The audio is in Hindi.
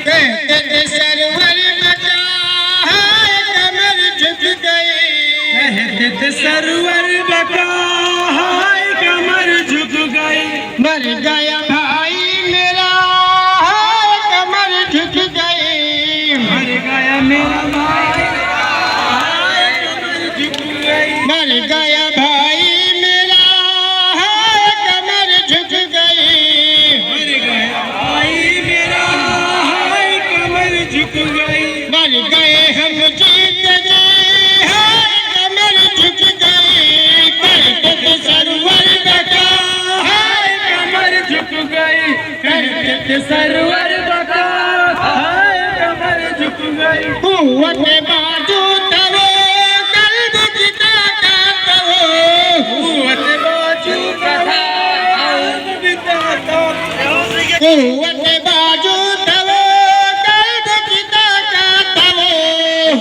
कहते सरवर बका हाय कमर झुक गई, कहते सरवर बका हाय कमर झुक गई। मर गया भाई मेरा हाय कमर झुक गई, मर गया मेरा भाई हाय कमर झुक गई। मर गया भाई मेरा हाय कमर झुक गई, मर गया भाई मेरा हाय कमर झुक गई। मर गए हम जीत गए हाय कमर झुक गई, कहते सरवर बका हाय कमर झुक गई, कहते सरवर बका हाय कमर झुक गई। कुव्वत बाजू तवो कल्ब की ताकत हो, कुव्वत बाजू कथा कल्ब की ताकत। कुव्वत